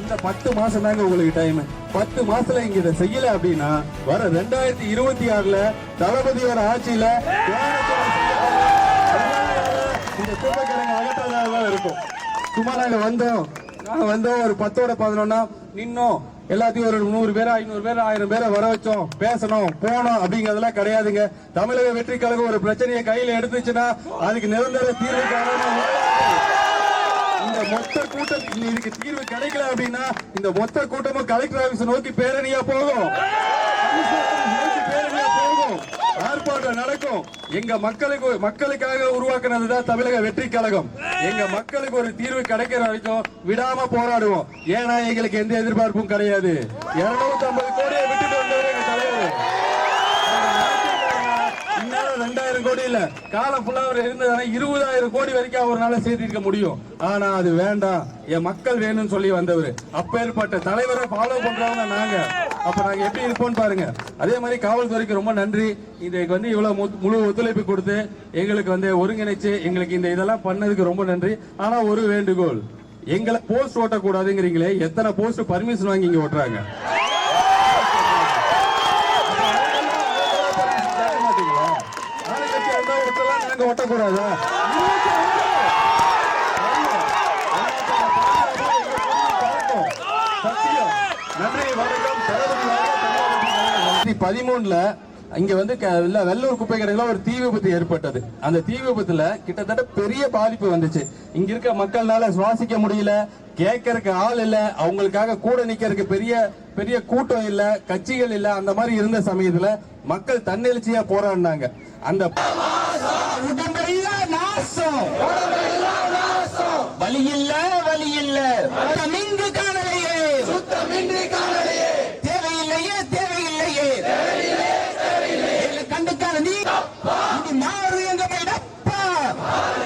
இந்த 10 மாசம் தாங்க உங்களுக்கு டைம். 10 மாசத்துல இங்க இதை செய்யல அப்படின்னா வர 2026ல தளபதியோட ஆட்சியில இந்த குப்பைக்கிழங்கு அகற்றதாக இருக்கும். சும்மா நாங்க வந்தோம் ஒரு 10ஓட 11 நின்னோம், எல்லாத்தையும் ஒரு 100 பேர் 500 பேர் 1000 பேரை வர வச்சோம், பேசணும் போனோம் அப்படிங்கறதெல்லாம் கிடையாதுங்க. தமிழக வெற்றி கழகம் ஒரு பிரச்சனையை கையில எடுத்துச்சுன்னா அதுக்கு நிரந்தர தீர்வு காரணம். இந்த மொத்த கூட்டம் இதுக்கு தீர்வு கிடைக்கல அப்படின்னா இந்த மொத்த கூட்டமும் கலெக்டர் ஆபீஸ் நோக்கி பேரணியா போகும், ஆர்ப்பாட்டம் நடக்கும். எங்க மக்களுக்காக உருவாக்குனதுதான் தமிழக வெற்றி கழகம். எங்க மக்களுக்கு ஒரு தீர்வு கிடைக்கிற வரைக்கும் விடாம போராடுவோம். ஏன்னா எங்களுக்கு எந்த எதிர்பார்ப்பும் கிடையாது. 250 கோடியை விட்டுட்டு வந்தவர் எங்க தலைவர். 2000 கோடி இல்ல, காலம் ஃபுல்லா அவர் இருந்ததான 20,000 கோடி வரைக்கும் அவரால் சேர்த்திருக்க முடியும். ஆனா அது வேண்டாம், என் மக்கள் வேணும்னு சொல்லி வந்தவர். அப்பேற்பட்ட தலைவரை ஃபாலோ பண்றவங்க நாங்க. அப்ப நாங்க எப்படி இருப்போம் பாருங்க. அதே மாதிரி காவல்துறைக்கு ரொம்ப நன்றி. இதுக்கு இவ்வளவு முழு ஒத்துழைப்பு கொடுத்து எங்களுக்கு ஒருங்கிணைச்சு எங்களுக்கு இந்த இதெல்லாம் பண்ணதுக்கு ரொம்ப நன்றி. ஆனா ஒரு வேண்டுகோள், எங்களை போஸ்ட் ஓட்டக்கூடாதுங்கிறீங்களே, எத்தனை போஸ்ட் பர்மிஷன் வாங்கி இங்க ஓட்டுறாங்க? நாங்க ஓட்டக்கூடாதா? நன்றி, வணக்கம். 2013ல இங்க வெள்ளூர் குப்பை கிடங்குல ஒரு தீ விபத்து ஏற்பட்டது. அந்த தீ விபத்துல கிட்டத்தட்ட பெரிய பாதிப்பு வந்துச்சு. இங்க இருக்க மக்கள்னால சுவாசிக்க முடியல, கேட்கறதுக்கு ஆள் இல்ல, அவங்களுக்காக கூட நிக்கிறதுக்கு பெரிய கூட்டம் இல்ல, கட்சிகள் இல்ல. அந்த மாதிரி இருந்த சமயத்துல மக்கள் தன்னெழுச்சியா போராடினாங்க. அந்த வழி இல்ல சுத்தமின்றி காணலையே